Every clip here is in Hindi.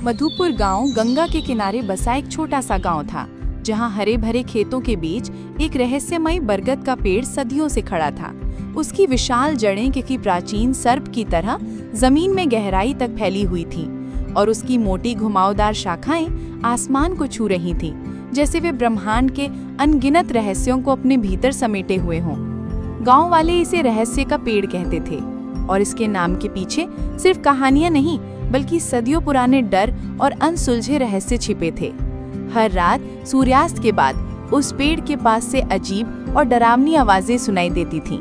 मधुपुर गांव गंगा के किनारे बसा एक छोटा सा गांव था, जहां हरे भरे खेतों के बीच एक रहस्यमयी बरगद का पेड़ सदियों से खड़ा था। उसकी विशाल जड़ें किसी प्राचीन सर्प की तरह जमीन में गहराई तक फैली हुई थीं, और उसकी मोटी घुमावदार शाखाएं आसमान को छू रही थीं, जैसे वे ब्रह्मांड के अनगिनत रहस्यों को अपने भीतर समेटे हुए हों। गांव वाले इसे रहस्य का पेड़ कहते थे, और इसके नाम के पीछे सिर्फ कहानियां नहीं, बल्कि सदियों पुराने डर और अनसुलझे रहस्य छिपे थे। हर रात सूर्यास्त के बाद उस पेड़ के पास से अजीब और डरावनी आवाजें सुनाई देती थीं।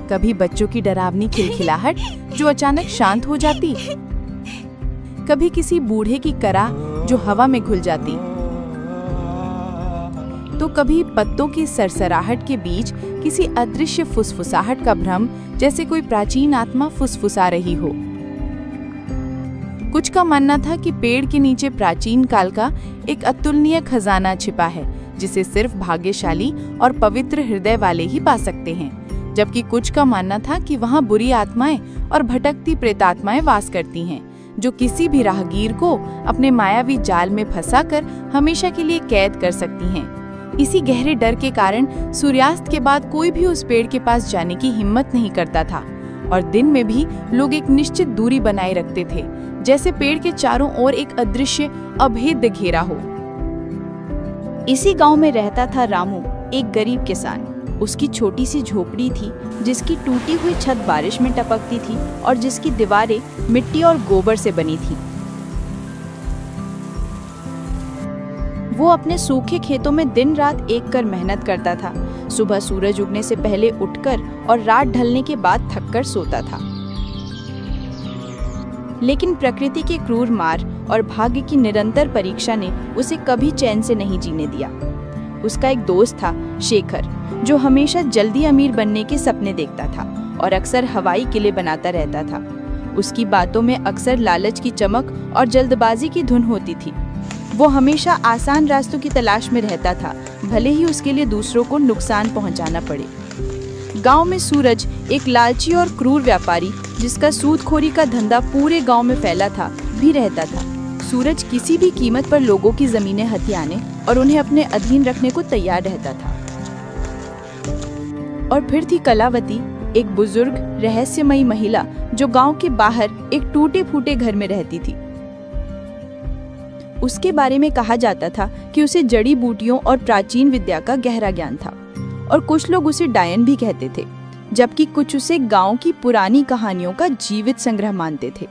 कभी बच्चों की डरावनी खिलखिलाहट जो अचानक शांत हो जाती, कभी किसी बूढ़े की कराह जो हवा में घुल जाती, तो कभी पत्तों की सरसराहट के बीच किसी अदृश्य फुसफुसाहट का भ्रम, जैसे कोई प्राचीन आत्मा फुसफुसा रही हो। कुछ का मानना था कि पेड़ के नीचे प्राचीन काल का एक अतुलनीय खजाना छिपा है, जिसे सिर्फ भाग्यशाली और पवित्र हृदय वाले ही पा सकते हैं, जबकि कुछ का मानना था कि वहां बुरी आत्माएं और भटकती प्रेतात्माएं वास करती हैं, जो किसी भी राहगीर को अपने मायावी जाल में फंसाकर हमेशा के लिए कैद कर सकती हैं। इसी गहरे डर के कारण सूर्यास्त के बाद कोई भी उस पेड़ के पास जाने की हिम्मत नहीं करता था, और दिन में भी लोग एक निश्चित दूरी बनाए रखते थे, जैसे पेड़ के चारों ओर एक अदृश्य अभेद्य घेरा हो। इसी गांव में रहता था रामू, एक गरीब किसान। उसकी छोटी सी झोपड़ी थी, जिसकी टूटी हुई छत बारिश में टपकती थी और जिसकी दीवारें मिट्टी और गोबर से बनी थी। वो अपने सूखे खेतों में दिन रात एक कर मेहनत करता था। सुबह सूरज उगने से पहले उठकर और रात ढलने के बाद थककर सोता था। लेकिन प्रकृति के क्रूर मार और भाग्य की निरंतर परीक्षा ने उसे कभी चैन से नहीं जीने दिया। उसका एक दोस्त था, शेखर, जो हमेशा जल्दी अमीर बनने के सपने देखता था और अक्सर हवाई किले बनाता रहता था। उसकी बातों में अक्सर लालच की चमक और जल्दबाजी की धुन होती थी। वो हमेशा आसान रास्तों की तलाश में रहता था, भले ही उसके लिए दूसरों को नुकसान पहुंचाना पड़े। गांव में सूरज, एक लालची और क्रूर व्यापारी जिसका सूदखोरी का धंधा पूरे गांव में फैला था, भी रहता था। सूरज किसी भी कीमत पर लोगों की जमीनें हथियाने और उन्हें अपने अधीन रखने को तैयार रहता था। और फिर थी कलावती, एक बुजुर्ग रहस्यमयी महिला जो गांव के बाहर एक टूटे फूटे घर में रहती थी। उसके बारे में कहा जाता था कि उसे जड़ी बूटियों और प्राचीन विद्या का गहरा ज्ञान था, और कुछ लोग उसे डायन भी कहते थे, जबकि कुछ उसे गांव की पुरानी कहानियों का जीवित संग्रह मानते थे।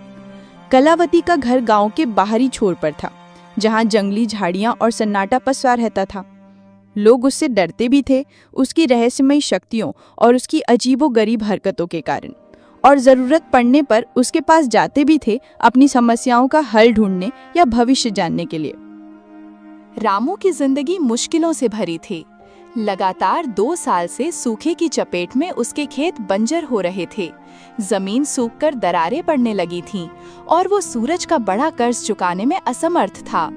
कलावती का घर गांव के बाहरी छोर पर था, जहां जंगली झाड़ियां और सन्नाटा पसरा रहता था। लोग उससे डरते भी थे, उसकी रहस्यमयी शक्तियों और उसकी अजीबोगरीब हरकतों के कारण, और जरूरत पड़ने पर उसके पास जाते भी थे अपनी समस्याओं का हल ढूंढने या भविष्य जानने के लिए। रामू की जिंदगी मुश्किलों से भरी थी। लगातार 2 साल से सूखे की चपेट में उसके खेत बंजर हो रहे थे। जमीन सूखकर दरारें पड़ने लगी थीं, और वो सूरज का बड़ा कर्ज चुकाने में असमर्थ था।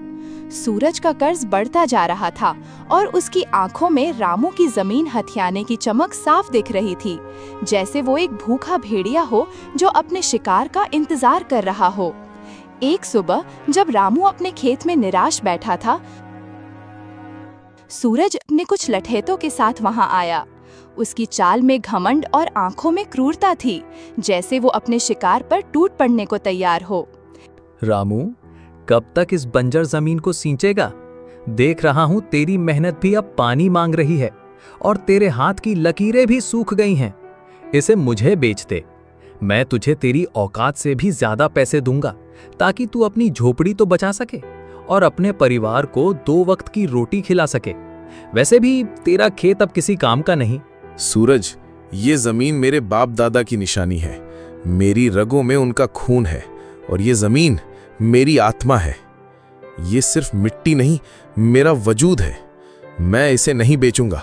सूरज का कर्ज बढ़ता जा रहा था, और उसकी आंखों में रामू की जमीन हथियाने की चमक साफ दिख रही थी, जैसे वो एक भूखा भेड़िया हो जो अपने शिकार का इंतजार कर रहा हो। एक सुबह जब रामू अपने खेत में निराश बैठा था, सूरज अपने कुछ लठैतों के साथ वहां आया। उसकी चाल में घमंड और आंखों में क्रूरता थी, जैसे वो अपने शिकार पर टूट पड़ने को तैयार हो। रामू, कब तक इस बंजर जमीन को सींचेगा? देख रहा हूं तेरी मेहनत भी अब पानी मांग रही है, और तेरे हाथ की लकीरें भी सूख गई हैं। इसे मुझे बेच दे, मैं तुझे तेरी औकात से भी ज्यादा पैसे दूंगा, ताकि तू अपनी झोपड़ी तो बचा सके और अपने परिवार को 2 वक्त की रोटी खिला सके। वैसे भी तेरा खेत अब किसी काम का नहीं। सूरज, ये जमीन मेरे बाप दादा की निशानी है। मेरी रगों में उनका खून है, और ये जमीन मेरी आत्मा है। ये सिर्फ मिट्टी नहीं, मेरा वजूद है। मैं इसे नहीं बेचूंगा।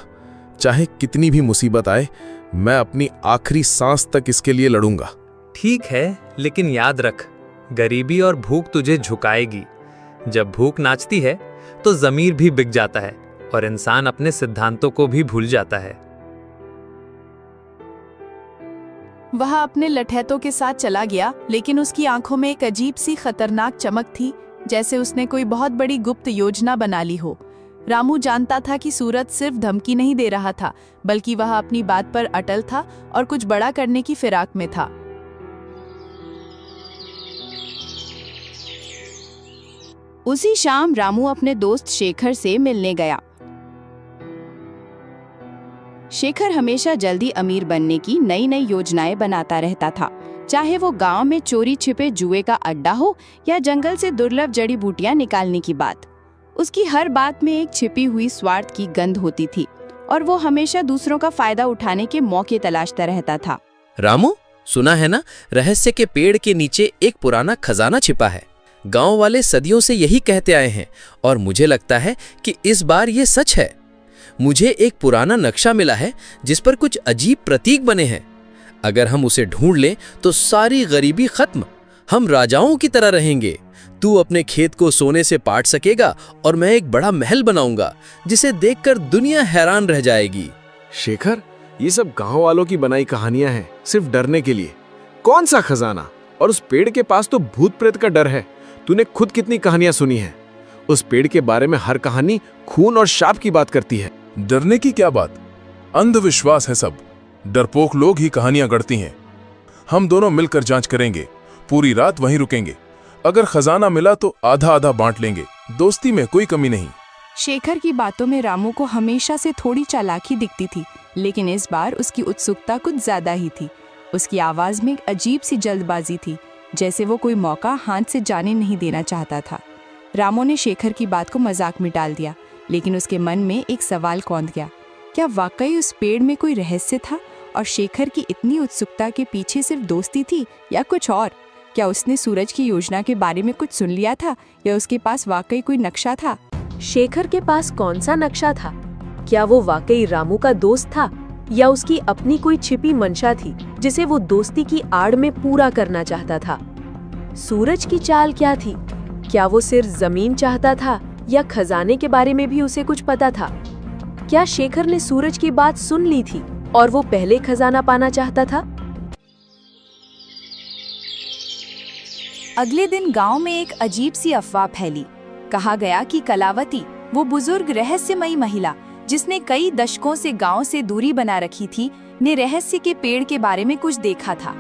चाहे कितनी भी मुसीबत आए, मैं अपनी आखिरी सांस तक इसके लिए लड़ूंगा। ठीक है, लेकिन याद रख, गरीबी और भूख तुझे झुकाएगी। जब भूख नाचती है तो ज़मीर भी बिक जाता है, और इंसान अपने सिद्धांतों को भी भूल जाता है। वह अपने लठैतों के साथ चला गया, लेकिन उसकी आंखों में एक अजीब सी खतरनाक चमक थी, जैसे उसने कोई बहुत बड़ी गुप्त योजना बना ली हो। रामू जानता था कि सूरज सिर्फ धमकी नहीं दे रहा था, बल्कि वह अपनी बात पर अटल था और कुछ बड़ा करने की फिराक में था। उसी शाम रामू अपने दोस्त शेखर से मिलने गया। शेखर हमेशा जल्दी अमीर बनने की नई नई योजनाएं बनाता रहता था, चाहे वो गांव में चोरी छिपे जुए का अड्डा हो या जंगल से दुर्लभ जड़ी बूटियां निकालने की बात। उसकी हर बात में एक छिपी हुई स्वार्थ की गंध होती थी और वो हमेशा दूसरों का फायदा उठाने के मौके तलाशता रहता था। रामू, सुना है ना, रहस्य के पेड़ के नीचे एक पुराना खजाना छिपा है। गांव वाले सदियों से यही कहते आए हैं और मुझे लगता है कि इस बार ये सच है। मुझे एक पुराना नक्शा मिला है जिस पर कुछ अजीब प्रतीक बने हैं। अगर हम उसे ढूंढ लें तो सारी गरीबी खत्म, हम राजाओं की तरह रहेंगे। तू अपने खेत को सोने से पाट सकेगा और मैं एक बड़ा महल बनाऊंगा जिसे देखकर दुनिया हैरान रह जाएगी। शेखर, ये सब गांव वालों की बनाई कहानियां हैं, सिर्फ डरने के लिए। कौन सा खजाना? और उस पेड़ के पास तो भूत प्रेत का डर है। तूने खुद कितनी कहानियां सुनी हैं? उस पेड़ के बारे में हर कहानी खून और शाप की बात करती है। डरने की क्या बात, अंधविश्वास है सब। डरपोक लोग ही कहानियां गढ़ती हैं। हम दोनों मिलकर जांच करेंगे, पूरी रात वहीं रुकेंगे। अगर खजाना मिला तो आधा आधा बांट लेंगे, दोस्ती में कोई कमी नहीं। शेखर की बातों में रामू को हमेशा से थोड़ी चालाकी दिखती थी, लेकिन इस बार उसकी उत्सुकता कुछ ज्यादा ही थी। उसकी आवाज में एक अजीब सी जल्दबाजी थी, जैसे वो कोई मौका हाथ से जाने नहीं देना चाहता था। रामू ने शेखर की बात को मजाक में डाल दिया, लेकिन उसके मन में एक सवाल कौंध गया। क्या वाकई उस पेड़ में कोई रहस्य था और शेखर की इतनी उत्सुकता के पीछे सिर्फ दोस्ती थी या कुछ और? क्या उसने सूरज की योजना के बारे में कुछ सुन लिया था या उसके पास वाकई कोई नक्शा था? शेखर के पास कौन सा नक्शा था? क्या वो वाकई रामू का दोस्त था या उसकी अपनी कोई छिपी मंशा थी जिसे वो दोस्ती की आड़ में पूरा करना चाहता था? सूरज की चाल क्या थी? क्या वो सिर्फ जमीन चाहता था या खजाने के बारे में भी उसे कुछ पता था? क्या शेखर ने सूरज की बात सुन ली थी और वो पहले खजाना पाना चाहता था? अगले दिन गांव में एक अजीब सी अफवाह फैली। कहा गया कि कलावती, वो बुजुर्ग रहस्यमयी महिला जिसने कई दशकों से गांव से दूरी बना रखी थी, ने रहस्य के पेड़ के बारे में कुछ देखा था।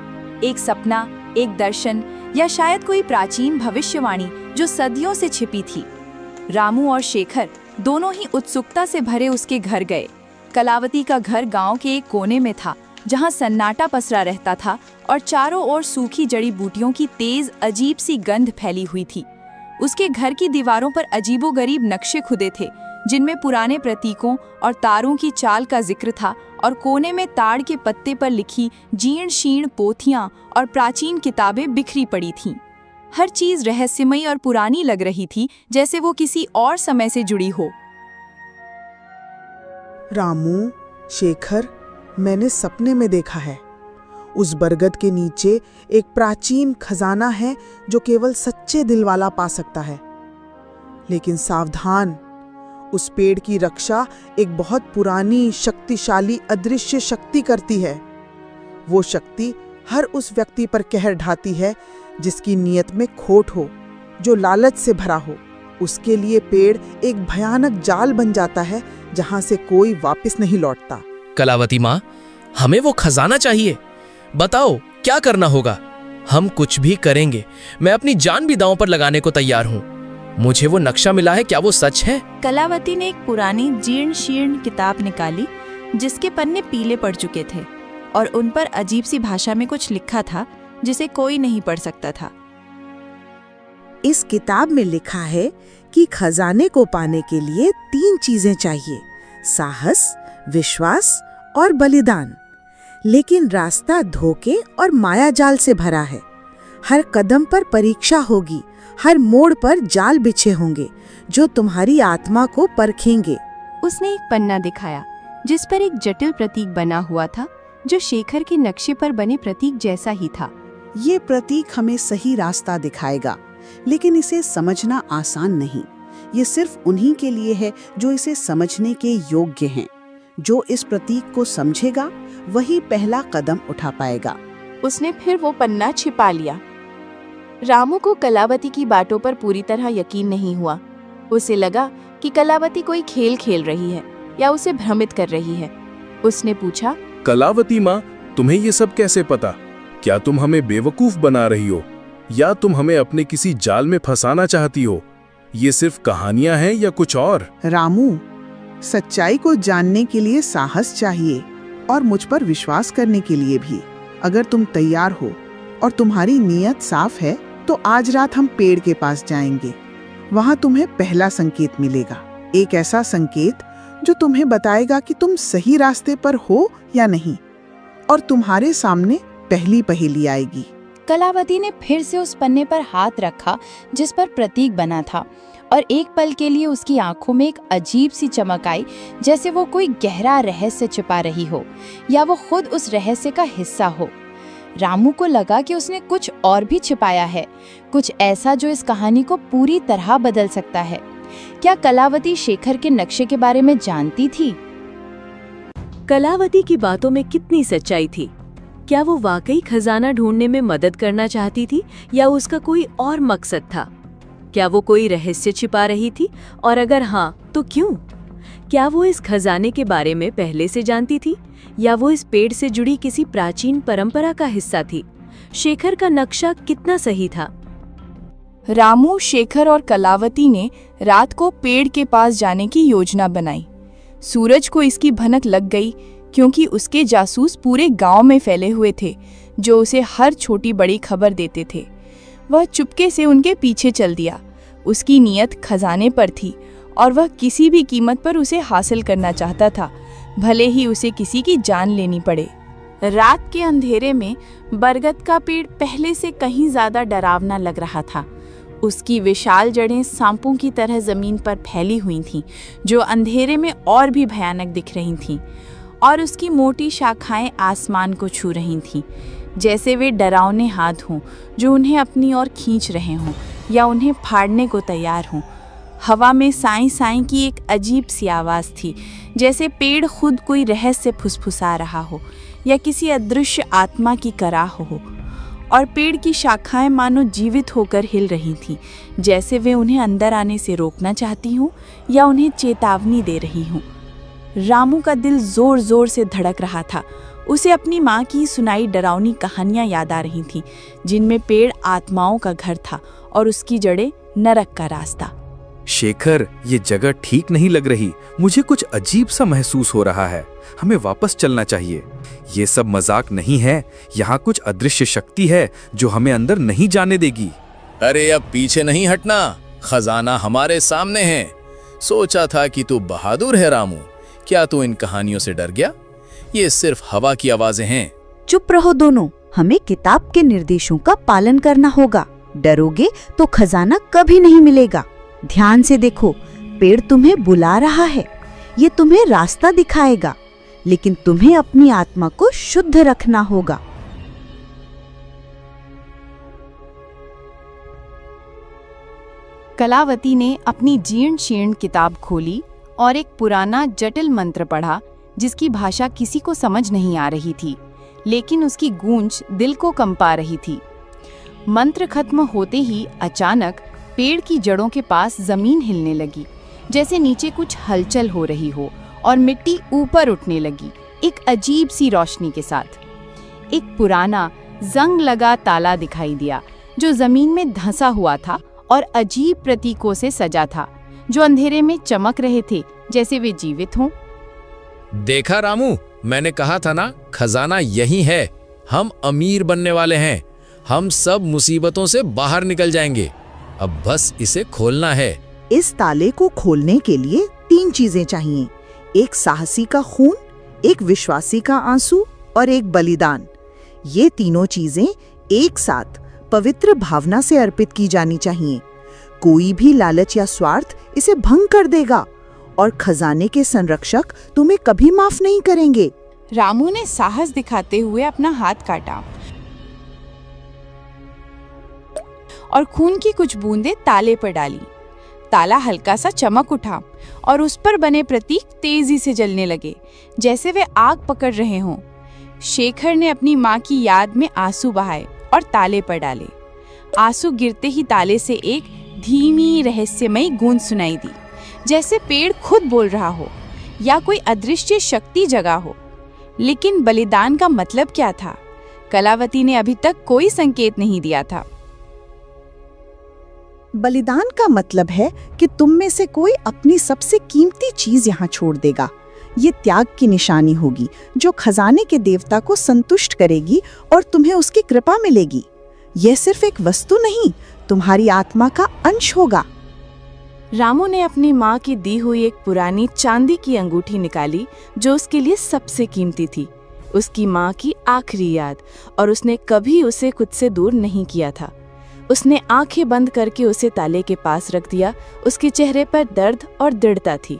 एक सपना, एक दर्शन या शायद कोई प्राचीन भविष्यवाणी जो सदियों से छिपी थी। रामू और शेखर दोनों ही उत्सुकता से भरे उसके घर गए। कलावती का घर गांव के एक कोने में था, जहां सन्नाटा पसरा रहता था और चारों ओर सूखी जड़ी बूटियों की तेज अजीब सी गंध फैली हुई थी। उसके घर की दीवारों पर अजीबोगरीब नक्शे खुदे थे, जिनमें पुराने प्रतीकों और तारों की चाल का जिक्र था, और कोने में ताड़ के पत्ते पर लिखी जीर्ण शीर्ण पोथियां और प्राचीन किताबें बिखरी पड़ी थीं। हर चीज रहस्यमयी और पुरानी लग रही थी, जैसे वो किसी और समय से जुड़ी हो। रामू, शेखर, मैंने सपने में देखा है, उस बरगद के नीचे एक प्राचीन खजाना है जो केवल सच्चे दिल वाला पा सकता है। लेकिन सावधान, उस पेड़ की रक्षा एक बहुत पुरानी शक्तिशाली अदृश्य शक्ति करती है। वो शक्ति हर उस व्यक्ति पर कहर ढाती है जिसकी नीयत में खोट हो, जो लालच से भरा हो। उसके लिए पेड़ एक भयानक जाल बन जाता है जहां से कोई वापस नहीं लौटता। कलावती माँ, हमें वो खजाना चाहिए। बताओ क्या करना होगा? हम कुछ भी करेंगे। मैं अपनी जान भी दांव पर लगाने को तैयार हूँ। मुझे वो नक्शा मिला है, क्या वो सच है? कलावती ने एक पुरानी जीर्ण शीर्ण किताब निकाली जिसके पन्ने पीले पड़ चुके थे और उन पर अजीब सी भाषा में कुछ लिखा था जिसे कोई नहीं पढ़ सकता था। इस किताब में लिखा है कि खजाने को पाने के लिए 3 चीजें चाहिए: साहस, विश्वास और बलिदान। लेकिन रास्ता धोखे और मायाजाल से भरा है। हर कदम पर परीक्षा होगी, हर मोड़ पर जाल बिछे होंगे जो तुम्हारी आत्मा को परखेंगे। उसने एक पन्ना दिखाया जिस पर एक जटिल प्रतीक बना हुआ था, जो शेखर के नक्शे पर बने प्रतीक जैसा ही था। ये प्रतीक हमें सही रास्ता दिखाएगा, लेकिन इसे समझना आसान नहीं। ये सिर्फ उन्हीं के लिए है जो इसे समझने के योग्य हैं। जो इस प्रतीक को समझेगा वही पहला कदम उठा पाएगा। उसने फिर वो पन्ना छिपा लिया। रामू को कलावती की बातों पर पूरी तरह यकीन नहीं हुआ। उसे लगा कि कलावती कोई खेल खेल रही है या उसे भ्रमित कर रही है। उसने पूछा, कलावती माँ, तुम्हें ये सब कैसे पता? क्या तुम हमें बेवकूफ बना रही हो या तुम हमें अपने किसी जाल में फंसाना चाहती हो? ये सिर्फ कहानियां हैं या कुछ और? रामू, सच्चाई को जानने के लिए साहस चाहिए और मुझ पर विश्वास करने के लिए भी। अगर तुम तैयार हो और तुम्हारी नीयत साफ है तो आज रात हम पेड़ के पास जाएंगे। वहां तुम्हें पहला संकेत मिलेगा, एक ऐसा संकेत जो तुम्हें बताएगा कि तुम सही रास्ते पर हो या नहीं, और तुम्हारे सामने पहली पहेली आएगी। कलावती ने फिर से उस पन्ने पर हाथ रखा जिस पर प्रतीक बना था, और एक पल के लिए उसकी आंखों में एक अजीब सी चमक आई, जैसे वो कोई गहरा रहस्य छिपा रही हो या वो खुद उस रहस्य का हिस्सा हो। रामू को लगा कि उसने कुछ और भी छिपाया है, कुछ ऐसा जो इस कहानी को पूरी तरह बदल सकता है। क्या कलावती शेखर के नक्शे के बारे में जानती थी? कलावती की बातों में कितनी सच्चाई थी? क्या वो वाकई खजाना ढूंढने में मदद करना चाहती थी या उसका कोई और मकसद था? क्या वो कोई रहस्य छिपा रही थी, और अगर हाँ तो क्यों? क्या वो इस खजाने के बारे में पहले से जानती थी या वो इस पेड़ से जुड़ी किसी प्राचीन परंपरा का हिस्सा थी? शेखर का नक्शा कितना सही था? रामू, शेखर और कलावती ने रात को पेड़ के पास जाने की योजना बनाई। सूरज को इसकी भनक लग गई क्योंकि उसके जासूस पूरे गांव में फैले हुए थे जो उसे हर छोटी बड़ी खबर देते थे। वह चुपके से उनके पीछे चल दिया। उसकी नीयत खजाने पर थी और वह किसी भी कीमत पर उसे हासिल करना चाहता था, भले ही उसे किसी की जान लेनी पड़े। रात के अंधेरे में बरगद का पेड़ पहले से कहीं ज्यादा डरावना लग रहा था। उसकी विशाल जड़ें सांपों की तरह जमीन पर फैली हुई थीं, जो अंधेरे में और भी भयानक दिख रही थीं, और उसकी मोटी शाखाएं आसमान को छू रही थीं, जैसे वे डरावने हाथ हों जो उन्हें अपनी ओर खींच रहे हों या उन्हें फाड़ने को तैयार हों। हवा में साई साई की एक अजीब सी आवाज़ थी, जैसे पेड़ खुद कोई रहस्य फुसफुसा रहा हो या किसी अदृश्य आत्मा की कराह हो, और पेड़ की शाखाएं मानो जीवित होकर हिल रही थीं, जैसे वे उन्हें अंदर आने से रोकना चाहती हों या उन्हें चेतावनी दे रही हों। रामू का दिल जोर जोर से धड़क रहा था। उसे अपनी माँ की सुनाई डरावनी कहानियां याद आ रही थीं, जिनमें पेड़ आत्माओं का घर था और उसकी जड़ें नरक का रास्ता। शेखर, ये जगह ठीक नहीं लग रही। मुझे कुछ अजीब सा महसूस हो रहा है। हमें वापस चलना चाहिए। ये सब मजाक नहीं है। यहाँ कुछ अदृश्य शक्ति है जो हमें अंदर नहीं जाने देगी। अरे अब पीछे नहीं हटना, खजाना हमारे सामने है। सोचा था कि तू बहादुर है रामू, क्या तू इन कहानियों से डर गया? ये सिर्फ हवा की आवाजें हैं। चुप रहो दोनों, हमें किताब के निर्देशों का पालन करना होगा। डरोगे तो खजाना कभी नहीं मिलेगा। ध्यान से देखो, पेड़ तुम्हें बुला रहा है। ये तुम्हें रास्ता दिखाएगा, लेकिन तुम्हें अपनी आत्मा को शुद्ध रखना होगा। कलावती ने अपनी जीर्ण शीर्ण किताब खोली और एक पुराना जटिल मंत्र पढ़ा, जिसकी भाषा किसी को समझ नहीं आ रही थी, लेकिन उसकी गूंज दिल को कंपा रही थी। मंत्र खत्म होते ही अचानक पेड़ की जड़ों के पास जमीन हिलने लगी, जैसे नीचे कुछ हलचल हो रही हो, और मिट्टी ऊपर उठने लगी एक अजीब सी रोशनी के साथ। एक पुराना जंग लगा ताला दिखाई दिया जो जमीन में धंसा हुआ था और अजीब प्रतीकों से सजा था, जो अंधेरे में चमक रहे थे जैसे वे जीवित हों। देखा रामू, मैंने कहा था ना, खजाना यही है। हम अमीर बनने वाले हैं। हम सब मुसीबतों से बाहर निकल जाएंगे। अब बस इसे खोलना है। इस ताले को खोलने के लिए 3 चीजें चाहिए: एक साहसी का खून, एक विश्वासी का आंसू और एक बलिदान। ये तीनों चीजें एक साथ पवित्र भावना से अर्पित की जानी चाहिए। कोई भी लालच या स्वार्थ इसे भंग कर देगा और खजाने के संरक्षक तुम्हें कभी माफ नहीं करेंगे। रामू ने साहस दिखाते हुए अपना हाथ काटा और खून की कुछ बूंदें ताले पर डाली। ताला हल्का सा चमक उठा और उस पर बने प्रतीक तेजी से जलने लगे, जैसे वे आग पकड़ रहे हों। शेखर ने अपनी माँ की याद में आंसू बहाए और ताले पर डाले। आंसू गिरते ही ताले से एक धीमी रहस्यमयी गूंज सुनाई दी, जैसे पेड़ खुद बोल रहा हो या कोई अदृश्य शक्ति जगा हो। लेकिन बलिदान का मतलब क्या था? कलावती ने अभी तक कोई संकेत नहीं दिया था। बलिदान का मतलब है कि तुम में से कोई अपनी सबसे कीमती चीज यहाँ छोड़ देगा। ये त्याग की निशानी होगी जो खजाने के देवता को संतुष्ट करेगी और तुम्हें उसकी कृपा मिलेगी। यह सिर्फ एक वस्तु नहीं, तुम्हारी आत्मा का अंश होगा। रामू ने अपनी माँ की दी हुई एक पुरानी चांदी की अंगूठी निकाली जो उसके लिए सबसे कीमती थी, उसकी माँ की आखिरी याद, और उसने कभी उसे खुद से दूर नहीं किया था। उसने आंखें बंद करके उसे ताले के पास रख दिया। उसके चेहरे पर दर्द और दृढ़ता थी।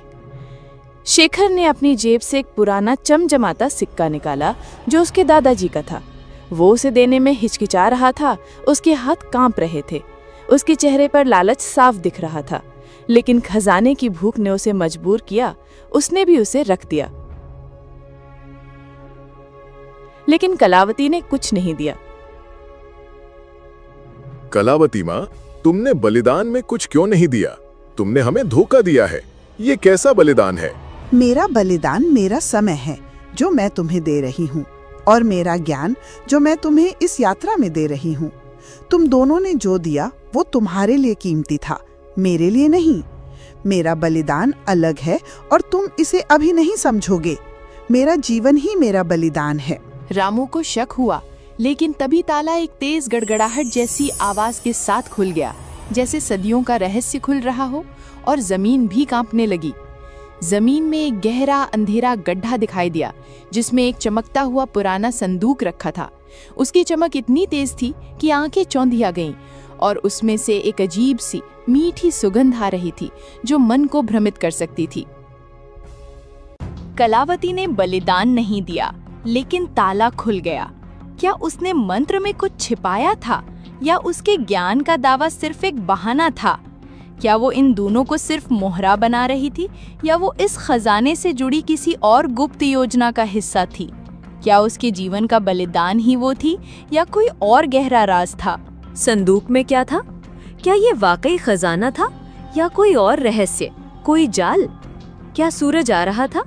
शेखर ने अपनी जेब से एक पुराना चमचमाता सिक्का निकाला जो उसके दादाजी का था। वो उसे देने में हिचकिचा रहा था, उसके हाथ कांप रहे थे। उसके चेहरे पर लालच साफ दिख रहा था, लेकिन खजाने की भूख ने उसे मजबूर किया। उसने भी उसे रख दिया। लेकिन कलावती ने कुछ नहीं दिया। कलावती माँ, तुमने बलिदान में कुछ क्यों नहीं दिया? तुमने हमें धोखा दिया है। ये कैसा बलिदान है? मेरा बलिदान मेरा समय है जो मैं तुम्हें दे रही हूँ, और मेरा ज्ञान जो मैं तुम्हें इस यात्रा में दे रही हूँ। तुम दोनों ने जो दिया वो तुम्हारे लिए कीमती था, मेरे लिए नहीं। मेरा बलिदान अलग है और तुम इसे अभी नहीं समझोगे। मेरा जीवन ही मेरा बलिदान है। रामू को शक हुआ, लेकिन तभी ताला एक तेज गड़गड़ाहट जैसी आवाज के साथ खुल गया, जैसे सदियों का रहस्य खुल रहा हो, और जमीन भी कांपने लगी। जमीन में एक गहरा अंधेरा गड्ढा दिखाई दिया, जिसमें एक चमकता हुआ पुराना संदूक रखा था। उसकी चमक इतनी तेज थी कि आंखें चौंधिया गईं, और उसमें से एक अजीब सी मीठी सुगंध आ रही थी जो मन को भ्रमित कर सकती थी। कलावती ने बलिदान नहीं दिया, लेकिन ताला खुल गया। क्या उसने मंत्र में कुछ छिपाया था, या उसके ज्ञान का दावा सिर्फ एक बहाना था? क्या वो इन दोनों को सिर्फ मोहरा बना रही थी, या वो इस खजाने से जुड़ी किसी और गुप्त योजना का हिस्सा थी? क्या उसके जीवन का बलिदान ही वो थी, या कोई और गहरा राज था? संदूक में क्या था? क्या ये वाकई खजाना था, या कोई और रहस्य, कोई जाल? क्या सूरज आ रहा था?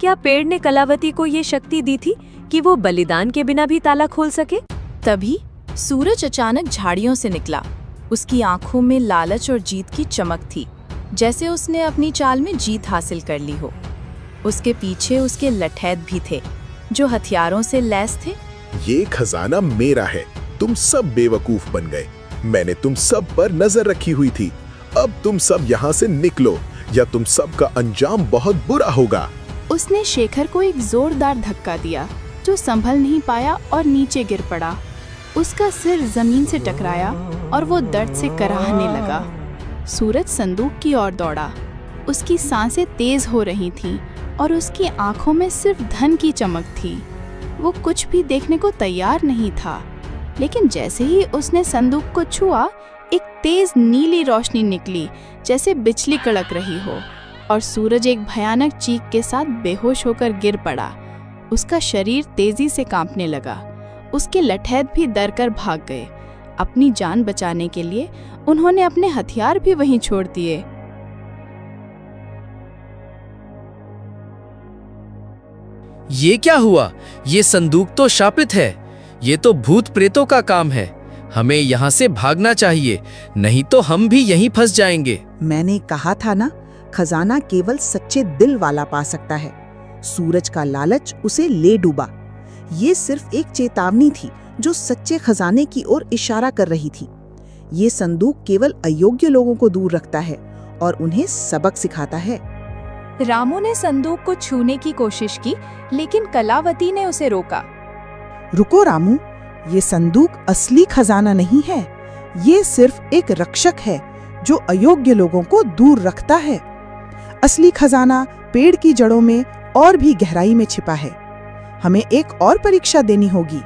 क्या पेड़ ने कलावती को ये शक्ति दी थी कि वो बलिदान के बिना भी ताला खोल सके? तभी सूरज अचानक झाड़ियों से निकला। उसकी आंखों में लालच और जीत की चमक थी, जैसे उसने अपनी चाल में जीत हासिल कर ली हो। उसके पीछे उसके लठैत भी थे, जो हथियारों से लैस थे। ये खजाना मेरा है। तुम सब बेवकूफ बन गए। मैंने तुम सब पर नजर रखी हुई थी। अब तुम सब यहाँ से निकलो, या तुम सब का अंजाम बहुत बुरा होगा। उसने शेखर को एक जोरदार धक्का दिया, जो संभल नहीं पाया और नीचे गिर पड़ा। उसका सिर जमीन से टकराया और वो दर्द से कराहने लगा। सूरज संदूक की ओर दौड़ा। उसकी सांसें तेज हो रही थीं और उसकी आंखों में सिर्फ धन की चमक थी। वो कुछ भी देखने को तैयार नहीं था, लेकिन जैसे ही उसने संदूक को छुआ, एक तेज नीली रोशनी निकली, जैसे बिजली कड़क रही हो, और सूरज एक भयानक चीख के साथ बेहोश होकर गिर पड़ा। उसका शरीर तेजी से कांपने लगा। उसके लठैत भी डर कर भाग गए। अपनी जान बचाने के लिए उन्होंने अपने हथियार भी वहीं छोड़ दिए। ये क्या हुआ? ये संदूक तो शापित है। ये तो भूत प्रेतों का काम है। हमें यहाँ से भागना चाहिए, नहीं तो हम भी यहीं फंस जाएंगे। मैंने कहा था ना, खजाना केवल सच्चे दिल वाला पा सकता है। सूरज का लालच उसे ले डूबा। ये सिर्फ एक चेतावनी थी जो सच्चे खजाने की ओर इशारा कर रही थी। ये संदूक केवल अयोग्य लोगों को दूर रखता है और उन्हें सबक सिखाता है। रामू ने संदूक को छूने की कोशिश की, लेकिन कलावती ने उसे रोका। रुको रामू, ये संदूक असली खजाना नहीं है। ये सिर्फ एक रक्षक है जो अयोग्य लोगों को दूर रखता है। असली खजाना पेड़ की जड़ों में और भी गहराई में छिपा है। हमें एक और परीक्षा देनी होगी,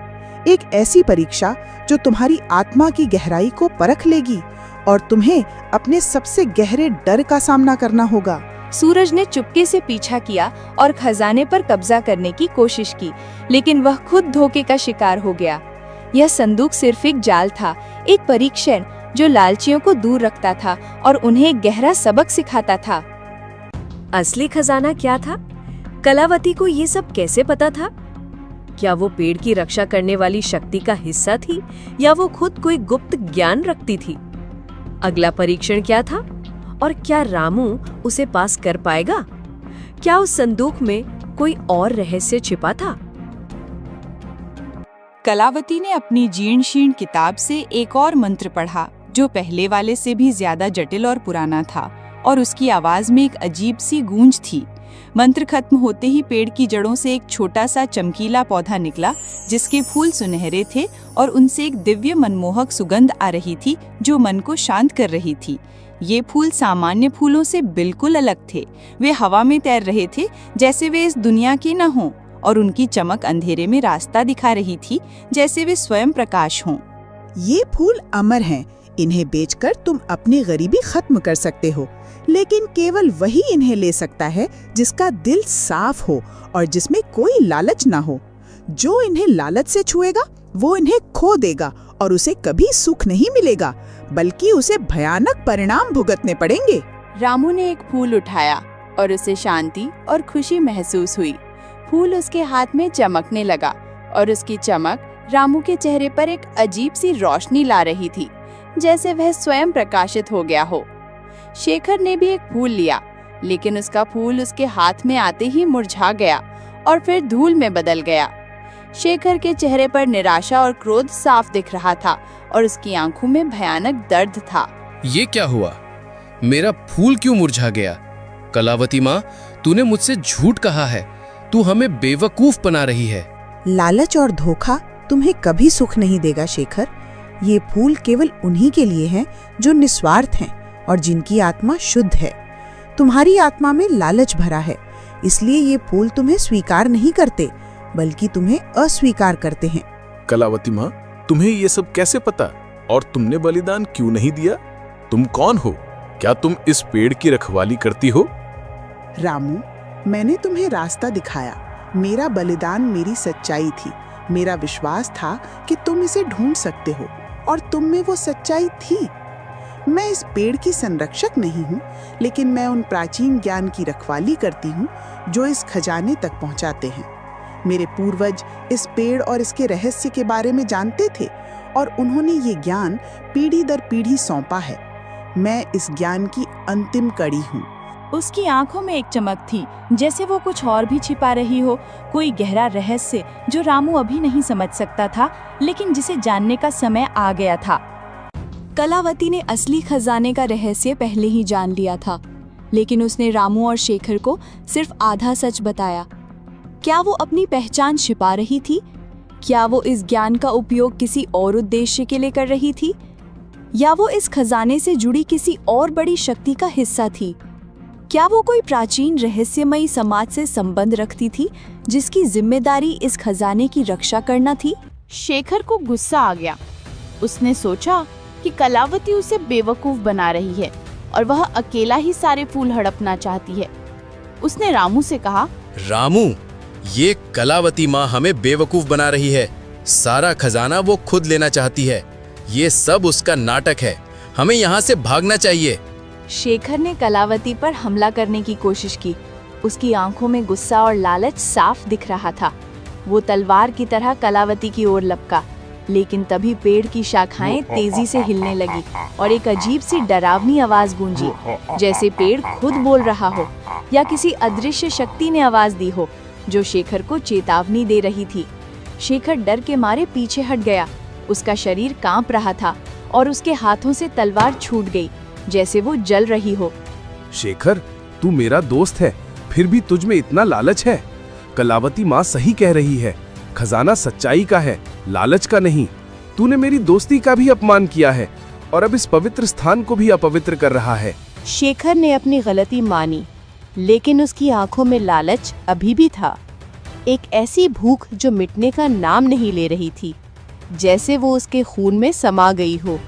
एक ऐसी परीक्षा जो तुम्हारी आत्मा की गहराई को परख लेगी और तुम्हें अपने सबसे गहरे डर का सामना करना होगा। सूरज ने चुपके से पीछा किया और खजाने पर कब्जा करने की कोशिश की, लेकिन वह खुद धोखे का शिकार हो गया। यह संदूक सिर्फ एक जाल था, एक परीक्षण जो लालचियों को दूर रखता था और उन्हें एक गहरा सबक सिखाता था। असली खजाना क्या था? कलावती को ये सब कैसे पता था? क्या वो पेड़ की रक्षा करने वाली शक्ति का हिस्सा थी या वो खुद कोई गुप्त ज्ञान रखती थी? अगला परीक्षण क्या था और क्या रामू उसे पास कर पाएगा? क्या उस संदूक में कोई और रहस्य छिपा था? कलावती ने अपनी जीर्ण शीर्ण किताब से एक और मंत्र पढ़ा जो पहले वाले से भी ज्यादा जटिल और पुराना था, और उसकी आवाज में एक अजीब सी गूंज थी। मंत्र खत्म होते ही पेड़ की जड़ों से एक छोटा सा चमकीला पौधा निकला जिसके फूल सुनहरे थे और उनसे एक दिव्य मनमोहक सुगंध आ रही थी जो मन को शांत कर रही थी। ये फूल सामान्य फूलों से बिल्कुल अलग थे। वे हवा में तैर रहे थे जैसे वे इस दुनिया के न हों, और उनकी चमक अंधेरे में रास्ता दिखा रही थी जैसे वे स्वयं प्रकाश हों। ये फूल अमर हैं। इन्हें बेचकर तुम अपनी गरीबी खत्म कर सकते हो, लेकिन केवल वही इन्हें ले सकता है जिसका दिल साफ हो और जिसमें कोई लालच ना हो। जो इन्हें लालच से छुएगा वो इन्हें खो देगा और उसे कभी सुख नहीं मिलेगा, बल्कि उसे भयानक परिणाम भुगतने पड़ेंगे। रामू ने एक फूल उठाया और उसे शांति और खुशी महसूस हुई। फूल उसके हाथ में चमकने लगा और उसकी चमक रामू के चेहरे पर एक अजीब सी रोशनी ला रही थी, जैसे वह स्वयं प्रकाशित हो गया हो। शेखर ने भी एक फूल लिया, लेकिन उसका फूल उसके हाथ में आते ही मुरझा गया और फिर धूल में बदल गया। शेखर के चेहरे पर निराशा और क्रोध साफ दिख रहा था और उसकी आंखों में भयानक दर्द था। ये क्या हुआ? मेरा फूल क्यों मुरझा गया? कलावती माँ, तूने मुझसे झूठ कहा है। तू हमें बेवकूफ बना रही है। लालच और धोखा तुम्हें कभी सुख नहीं देगा शेखर। ये फूल केवल उन्हीं के लिए हैं जो निस्वार्थ हैं और जिनकी आत्मा शुद्ध है। तुम्हारी आत्मा में लालच भरा है, इसलिए ये फूल तुम्हें स्वीकार नहीं करते, बल्कि तुम्हें अस्वीकार करते हैं। कलावती माँ, तुम्हें ये सब कैसे पता? और तुमने बलिदान क्यों नहीं दिया? तुम कौन हो? क्या तुम इस पेड़ की रखवाली करती हो? रामू, मैंने तुम्हें रास्ता दिखाया। मेरा बलिदान मेरी सच्चाई थी। मेरा विश्वास था कि तुम इसे ढूंढ सकते हो, और तुम में वो सच्चाई थी। मैं इस पेड़ की संरक्षक नहीं हूँ, लेकिन मैं उन प्राचीन ज्ञान की रखवाली करती हूँ जो इस खजाने तक पहुँचाते हैं। मेरे पूर्वज इस पेड़ और इसके रहस्य के बारे में जानते थे, और उन्होंने ये ज्ञान पीढ़ी दर पीढ़ी सौंपा है। मैं इस ज्ञान की अंतिम कड़ी हूँ। उसकी आंखों में एक चमक थी, जैसे वो कुछ और भी छिपा रही हो, कोई गहरा रहस्य जो रामू अभी नहीं समझ सकता था, लेकिन जिसे जानने का समय आ गया था। कलावती ने असली खजाने का रहस्य पहले ही जान लिया था, लेकिन उसने रामू और शेखर को सिर्फ आधा सच बताया। क्या वो अपनी पहचान छिपा रही थी? क्या वो इस ज्ञान का उपयोग किसी और उद्देश्य के लिए कर रही थी, या वो इस खजाने से जुड़ी किसी और बड़ी शक्ति का हिस्सा थी? क्या वो कोई प्राचीन रहस्यमयी समाज से संबंध रखती थी जिसकी जिम्मेदारी इस खजाने की रक्षा करना थी? शेखर को गुस्सा आ गया। उसने सोचा कि कलावती उसे बेवकूफ बना रही है और वह अकेला ही सारे फूल हड़पना चाहती है। उसने रामू से कहा, रामू, ये कलावती माँ हमें बेवकूफ बना रही है। सारा खजाना वो खुद लेना चाहती है। ये सब उसका नाटक है। हमें यहाँ से भागना चाहिए। शेखर ने कलावती पर हमला करने की कोशिश की। उसकी आंखों में गुस्सा और लालच साफ दिख रहा था। वो तलवार की तरह कलावती की ओर लपका, लेकिन तभी पेड़ की शाखाएं तेजी से हिलने लगी और एक अजीब सी डरावनी आवाज गूंजी, जैसे पेड़ खुद बोल रहा हो या किसी अदृश्य शक्ति ने आवाज दी हो जो शेखर को चेतावनी दे रही थी। शेखर डर के मारे पीछे हट गया। उसका शरीर कांप रहा था और उसके हाथों से तलवार छूट गई, जैसे वो जल रही हो। शेखर, तू मेरा दोस्त है, फिर भी तुझ में इतना लालच है। कलावती माँ सही कह रही है। खजाना सच्चाई का है, लालच का नहीं। तूने मेरी दोस्ती का भी अपमान किया है और अब इस पवित्र स्थान को भी अपवित्र कर रहा है। शेखर ने अपनी गलती मानी, लेकिन उसकी आंखों में लालच अभी भी था। एक ऐसी भूख जो मिटने का नाम नहीं ले रही थी, जैसे वो उसके खून में समा गई हो।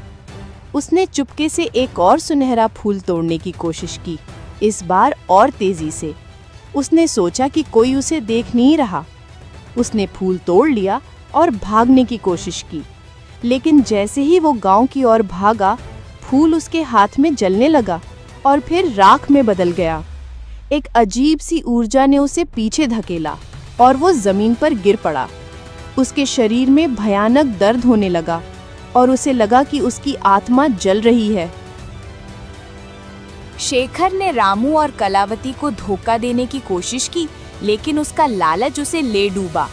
उसने चुपके से एक और सुनहरा फूल तोड़ने की कोशिश की, इस बार और तेजी से। उसने सोचा कि कोई उसे देख नहीं रहा। उसने फूल तोड़ लिया और भागने की कोशिश की, लेकिन जैसे ही वो गांव की ओर भागा, फूल उसके हाथ में जलने लगा और फिर राख में बदल गया। एक अजीब सी ऊर्जा ने उसे पीछे धकेला और वो जमीन पर गिर पड़ा। उसके शरीर में भयानक दर्द होने लगा और उसे लगा कि उसकी आत्मा जल रही है। शेखर ने रामू और कलावती को धोखा देने की कोशिश की, लेकिन उसका लालच उसे ले डूबा।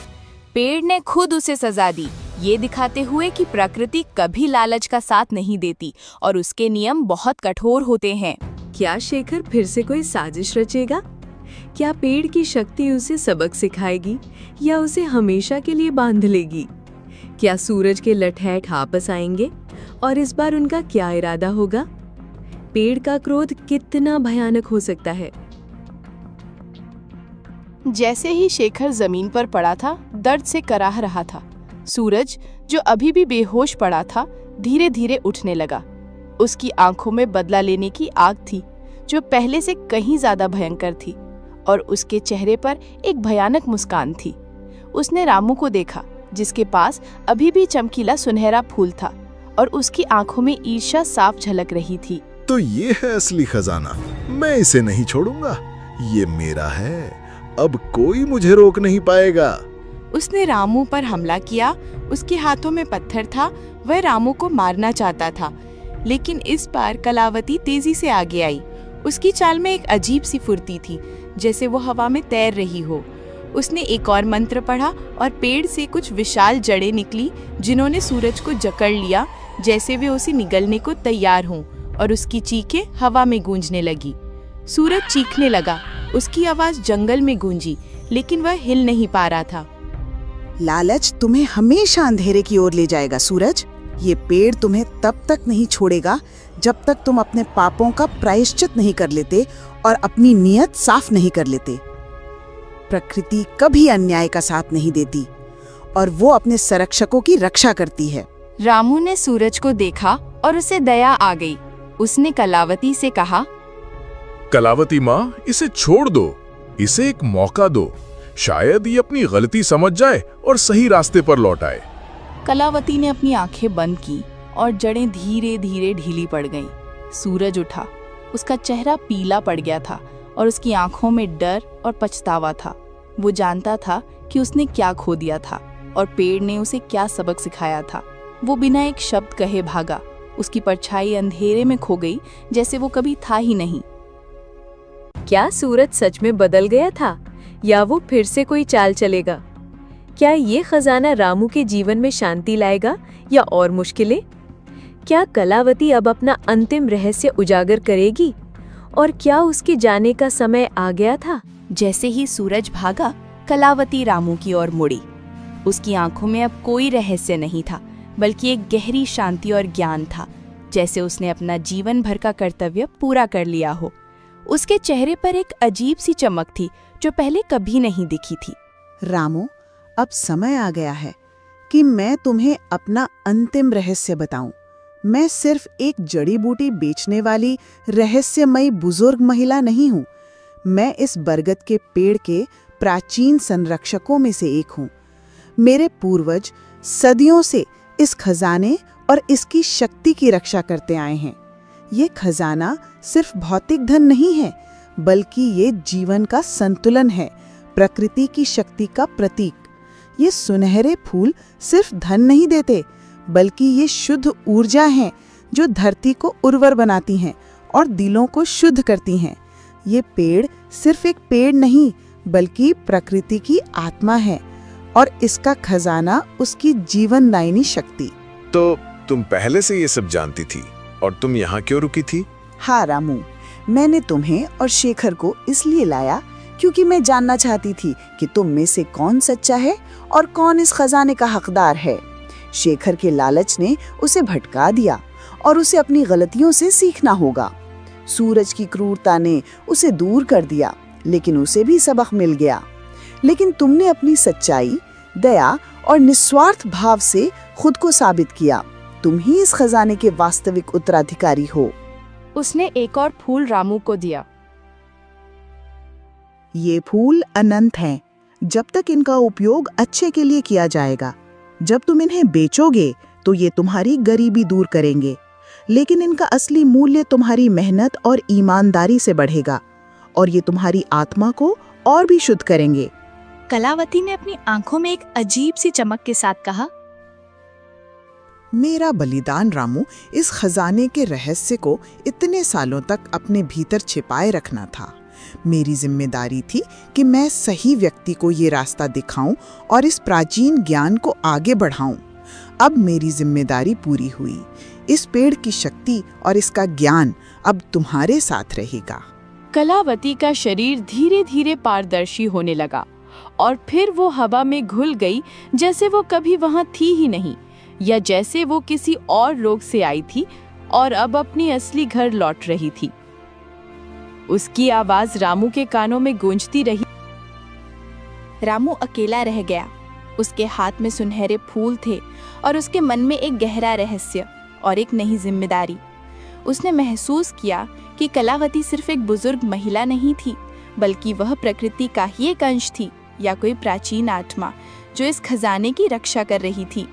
पेड़ ने खुद उसे सजा दी, ये दिखाते हुए कि प्रकृति कभी लालच का साथ नहीं देती और उसके नियम बहुत कठोर होते हैं। क्या शेखर फिर से कोई साजिश रचेगा? क्या पेड़ की शक्ति उसे सबक सिखाएगी या उसे हमेशा के लिए बांध लेगी? क्या सूरज के लठैट वापस आएंगे और इस बार उनका क्या इरादा होगा? पेड़ का क्रोध कितना भयानक हो सकता है। जैसे ही शेखर जमीन पर पड़ा था, दर्द से कराह रहा था। सूरज, जो अभी भी बेहोश पड़ा था, धीरे धीरे उठने लगा। उसकी आंखों में बदला लेने की आग थी, जो पहले से कहीं ज्यादा भयंकर थी, और उसके चेहरे पर एक भयानक मुस्कान थी। उसने रामू को देखा, जिसके पास अभी भी चमकीला सुनहरा फूल था, और उसकी आंखों में ईर्ष्या साफ झलक रही थी। तो ये है असली खजाना, मैं इसे नहीं छोड़ूंगा, ये मेरा है, अब कोई मुझे रोक नहीं पाएगा। उसने रामू पर हमला किया। उसके हाथों में पत्थर था, वह रामू को मारना चाहता था, लेकिन इस बार कलावती तेजी से आगे आई। उसकी चाल में एक अजीब सी फुर्ती थी, जैसे वो हवा में तैर रही हो। उसने एक और मंत्र पढ़ा और पेड़ से कुछ विशाल जड़ें निकली, जिन्होंने सूरज को जकड़ लिया, जैसे वे उसे निगलने को तैयार हों, और उसकी चीखें हवा में गूंजने लगी। सूरज चीखने लगा, उसकी आवाज जंगल में गूंजी, लेकिन वह हिल नहीं पा रहा था। लालच तुम्हें हमेशा अंधेरे की ओर ले जाएगा सूरज। ये पेड़ तुम्हें तब तक नहीं छोड़ेगा जब तक तुम अपने पापों का प्रायश्चित नहीं कर लेते और अपनी नीयत साफ नहीं कर लेते। प्रकृति कभी अन्याय का साथ नहीं देती और वो अपने संरक्षकों की रक्षा करती है। रामू ने सूरज को देखा और उसे दया आ गई। उसने कलावती से कहा, कलावती माँ, इसे छोड़ दो, इसे एक मौका दो, शायद ये अपनी गलती समझ जाए और सही रास्ते पर लौट आए। कलावती ने अपनी आंखें बंद की और जड़ें धीरे धीरे ढीली पड़ गईं। सूरज उठा, उसका चेहरा पीला पड़ गया था और उसकी आंखों में डर और पछतावा था। वो जानता था कि उसने क्या खो दिया था और पेड़ ने उसे क्या सबक सिखाया था। वो बिना एक शब्द कहे भागा। उसकी परछाई अंधेरे में खो गई, जैसे वो कभी था ही नहीं। क्या सूरज सच में बदल गया था या वो फिर से कोई चाल चलेगा? क्या ये खजाना रामू के जीवन में शांति लाएगा या और मुश्किलें? क्या कलावती अब अपना अंतिम रहस्य उजागर करेगी? और क्या उसके जाने का समय आ गया था? जैसे ही सूरज भागा, कलावती रामू की ओर मुड़ी। उसकी आंखों में अब कोई रहस्य नहीं था, बल्कि एक गहरी शांति और ज्ञान था, जैसे उसने अपना जीवन भर का कर्तव्य पूरा कर लिया हो। उसके चेहरे पर एक अजीब सी चमक थी, जो पहले कभी नहीं दिखी थी। रामू, अब समय आ गया है कि मैं तुम्हें अपना अंतिम रहस्य बताऊं। मैं सिर्फ एक जड़ी बूटी बेचने वाली रहस्यमयी बुजुर्ग महिला नहीं हूं। मैं इस बरगद के पेड़ के प्राचीन संरक्षकों में से एक हूं। मेरे पूर्वज सदियों से इस खजाने और इसकी शक्ति की रक्षा करते आए हैं। ये खजाना सिर्फ भौतिक धन नहीं है, बल्कि ये जीवन का संतुलन है, प्रकृति की शक्ति का प्रतीक। ये सुनहरे फूल सिर्फ धन नहीं देते, बल्कि ये शुद्ध ऊर्जा हैं, जो धरती को उर्वर बनाती हैं और दिलों को शुद्ध करती हैं। ये पेड़ सिर्फ एक पेड़ नहीं, बल्कि प्रकृति की आत्मा है, और इसका खजाना उसकी जीवनदायिनी शक्ति। तो तुम पहले से ये सब जानती थी और तुम यहाँ क्यों रुकी थी? हाँ रामू, मैंने तुम्हें और शेखर को इसलिए लाया क्योंकि मैं जानना चाहती थी कि तुम में से कौन सच्चा है और कौन इस खजाने का हकदार है। शेखर के लालच ने उसे भटका दिया और उसे अपनी गलतियों से सीखना होगा। सूरज की क्रूरता ने उसे दूर कर दिया, लेकिन उसे भी सबक मिल गया। लेकिन तुमने अपनी सच्चाई, दया और निस्वार्थ भाव से खुद को साबित किया। तुम ही इस खजाने के वास्तविक उत्तराधिकारी हो। उसने एक और फूल रामू को दिया। ये फूल अनंत हैं, जब तक इनका उपयोग अच्छे के लिए किया जाएगा। जब तुम इन्हें बेचोगे तो ये तुम्हारी गरीबी दूर करेंगे, लेकिन इनका असली मूल्य तुम्हारी मेहनत और ईमानदारी से बढ़ेगा और ये तुम्हारी आत्मा को और भी शुद्ध करेंगे। कलावती ने अपनी आंखों में एक अजीब सी चमक के साथ कहा, मेरा बलिदान रामू इस खजाने के रहस्य को इतने सालों तक अपने भीतर छिपाए रखना था। मेरी जिम्मेदारी थी कि मैं सही व्यक्ति को ये रास्ता दिखाऊं और इस प्राचीन ज्ञान को आगे बढ़ाऊं। अब मेरी जिम्मेदारी पूरी हुई। इस पेड़ की शक्ति और इसका ज्ञान अब तुम्हारे साथ रहेगा। कलावती का शरीर धीरे धीरे पारदर्शी होने लगा और फिर वो हवा में घुल गई, जैसे वो कभी वहां थी ही नहीं, या जैसे वो किसी और लोक से आई थी और अब अपनी असली घर लौट रही थी। उसकी आवाज रामू के कानों में गूंजती रही। रामू अकेला रह गया। उसके हाथ में सुनहरे फूल थे और उसके मन में एक गहरा रहस्य और एक नई जिम्मेदारी। उसने महसूस किया कि कलावती सिर्फ एक बुजुर्ग महिला नहीं थी, बल्कि वह प्रकृति का ही एक अंश थी, या कोई प्राचीन आत्मा जो इस खजाने की रक्षा कर रही थी।